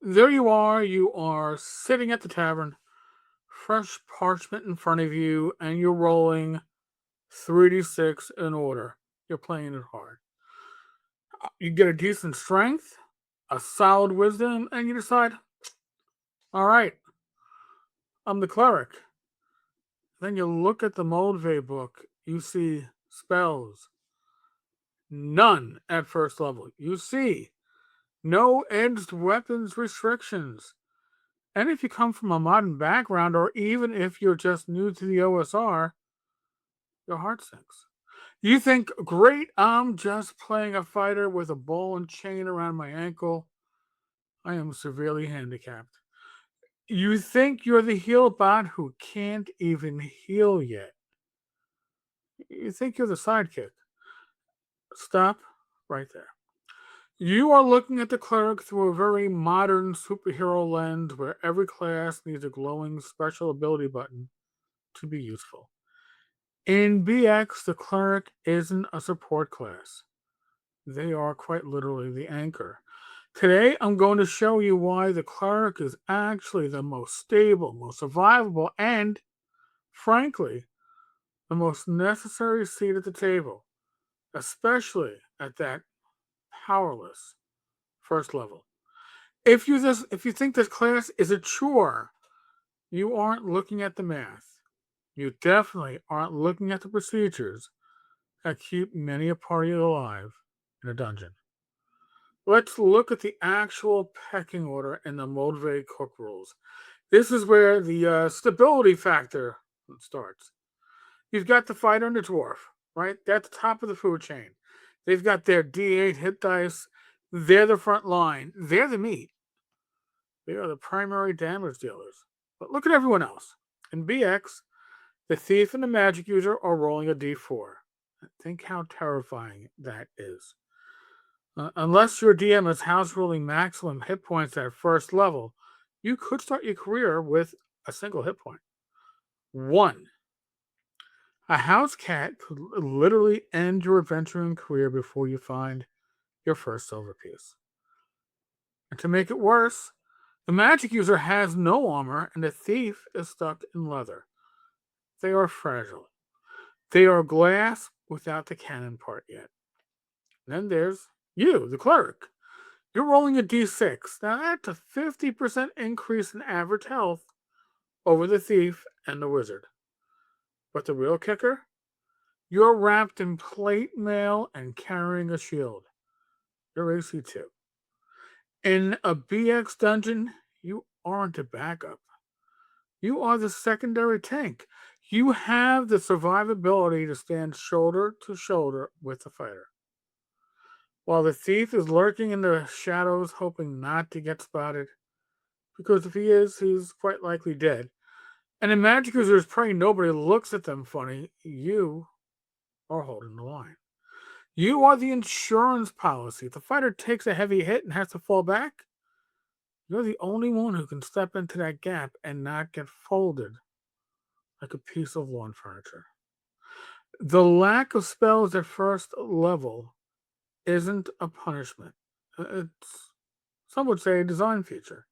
There you are sitting at the tavern, fresh parchment in front of you, and you're rolling 3d6 in order. You're playing it hard. You get a decent strength, a solid wisdom, and you decide, all right, I'm the cleric. Then you look at the Moldvay book. You see spells, none at first level. You see no edged weapons restrictions. And if you come from a modern background, or even if you're just new to the OSR, your heart sinks. You think, great, I'm just playing a fighter with a ball and chain around my ankle. I am severely handicapped. You think you're the heal bot who can't even heal yet. You think you're the sidekick. Stop right there. You are looking at the cleric through a very modern superhero lens where every class needs a glowing special ability button to be useful. In BX, the cleric isn't a support class. They are quite literally the anchor. Today, I'm going to show you why the cleric is actually the most stable, most survivable, and, frankly, the most necessary seat at the table, especially at that powerless first level. If you think this class is a chore, you aren't looking at the math. You definitely aren't looking at the procedures that keep many a party alive in a dungeon. Let's look at the actual pecking order in the Moldvay Cook rules. This is where the stability factor starts. You've got the fighter and the dwarf, right? They're at the top of the food chain. They've got their D8 hit dice. They're the front line. They're the meat. They are the primary damage dealers. But look at everyone else. In BX, the thief and the magic user are rolling a D4. Think how terrifying that is. Unless your DM is house ruling maximum hit points at first level, you could start your career with a single hit point. One. A house cat could literally end your adventuring career before you find your first silver piece. And to make it worse, the magic user has no armor and the thief is stuck in leather. They are fragile. They are glass without the cannon part yet. Then there's you, the cleric. You're rolling a d6. Now that's a 50% increase in average health over the thief and the wizard. But the real kicker? You're wrapped in plate mail and carrying a shield. You're AC2. In a BX dungeon, you aren't a backup. You are the secondary tank. You have the survivability to stand shoulder to shoulder with the fighter. While the thief is lurking in the shadows, hoping not to get spotted, because if he is, he's quite likely dead. And the magic user is praying nobody looks at them funny. You are holding the line. You are the insurance policy. If the fighter takes a heavy hit and has to fall back, you're the only one who can step into that gap and not get folded like a piece of lawn furniture. The lack of spells at first level isn't a punishment. It's, some would say, a design feature.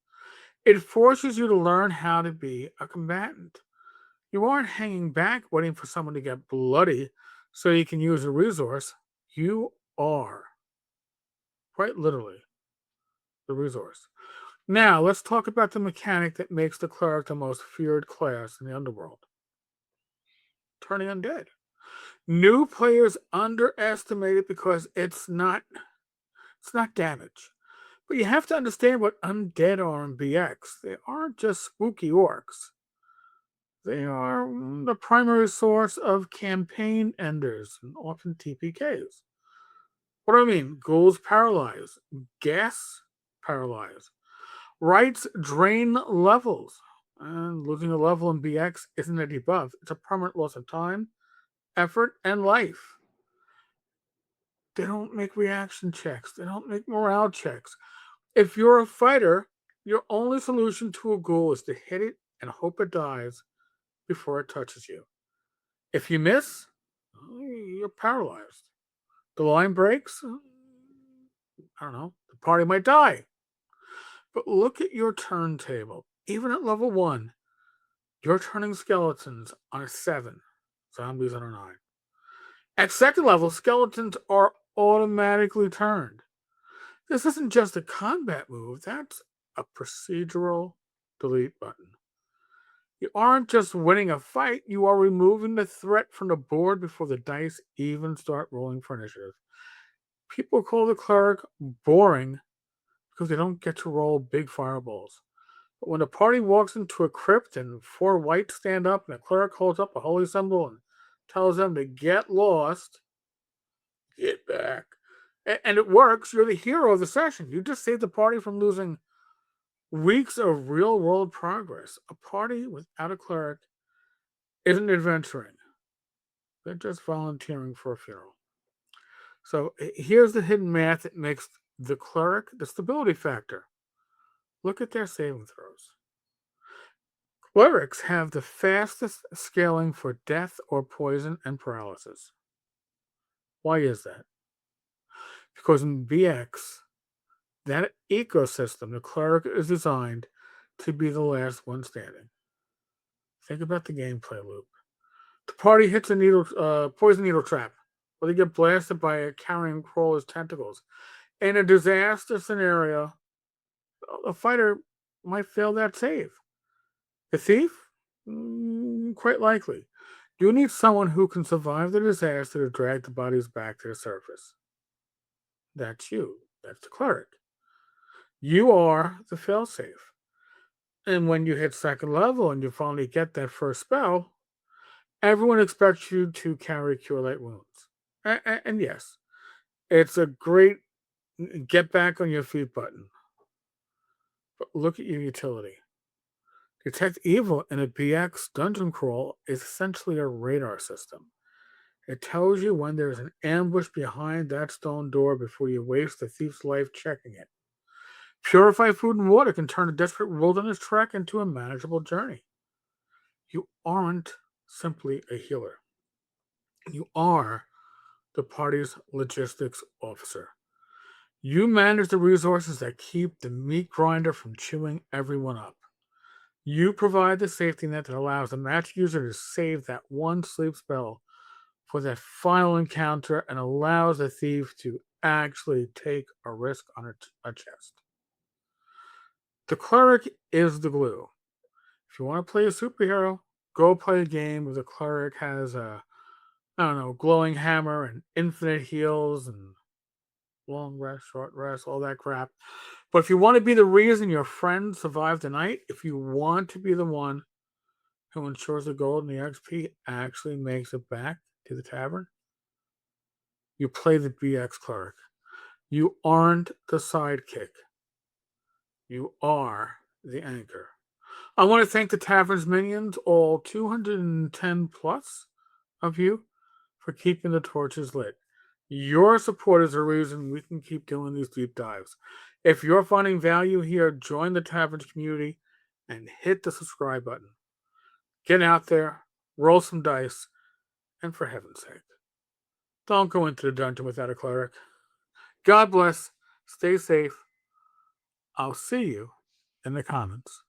It forces you to learn how to be a combatant. You aren't hanging back waiting for someone to get bloody so you can use a resource. You are, quite literally, the resource. Now, let's talk about the mechanic that makes the cleric the most feared class in the underworld: turning undead. New players underestimate it because it's not damage. But you have to understand what undead are in BX. They aren't just spooky orcs. They are the primary source of campaign enders and often TPKs. What do I mean? Ghouls paralyze, gas paralyze, rights drain levels. And losing a level in BX isn't a debuff, it's a permanent loss of time, effort, and life. They don't make reaction checks, they don't make morale checks. If you're a fighter, your only solution to a ghoul is to hit it and hope it dies before it touches you. If you miss, you're paralyzed. The line breaks, I don't know, the party might die. But look at your turntable. Even at level 1, you're turning skeletons on a 7, zombies on a 9. At second level, skeletons are automatically turned. This isn't just a combat move, that's a procedural delete button. You aren't just winning a fight, you are removing the threat from the board before the dice even start rolling for initiative. People call the cleric boring because they don't get to roll big fireballs. But when the party walks into a crypt and 4 wights stand up and the cleric holds up a holy symbol and tells them to get lost, get back, and it works, you're the hero of the session. You just saved the party from losing weeks of real world progress. A party without a cleric isn't adventuring, they're just volunteering for a funeral. So here's the hidden math that makes the cleric the stability factor. Look at their saving throws. Clerics have the fastest scaling for death or poison and paralysis. Why is that? Because in BX, that ecosystem, the cleric is designed to be the last one standing. Think about the gameplay loop. The party hits a poison needle trap, or they get blasted by a carrion crawler's tentacles. In a disaster scenario, a fighter might fail that save. The thief? Quite likely. You need someone who can survive the disaster to drag the bodies back to the surface. That's you. That's the cleric. You are the failsafe. And when you hit second level and you finally get that first spell, everyone expects you to carry Cure Light Wounds. And yes, it's a great get back on your feet button. But look at your utility. Detect Evil in a BX dungeon crawl is essentially a radar system. It tells you when there's an ambush behind that stone door before you waste a thief's life checking it. Purified food and water can turn a desperate wilderness trek into a manageable journey. You aren't simply a healer. You are the party's logistics officer. You manage the resources that keep the meat grinder from chewing everyone up. You provide the safety net that allows the match user to save that one sleep spell for that final encounter and allows the thief to actually take a risk on a chest. The cleric is the glue. If you want to play a superhero, go play a game where the cleric has a, I don't know, glowing hammer and infinite heals and long rest, short rest, all that crap. But if you want to be the reason your friends survive the night, if you want to be the one who ensures the gold and the XP actually makes it back to the tavern, you play the BX cleric. You aren't the sidekick. You are the anchor. I want to thank the tavern's minions, all 210 plus of you, for keeping the torches lit. Your support is the reason we can keep doing these deep dives. If you're finding value here, join the tavern's community and hit the subscribe button. Get out there, roll some dice, and for heaven's sake, don't go into the dungeon without a cleric. God bless. Stay safe. I'll see you in the comments.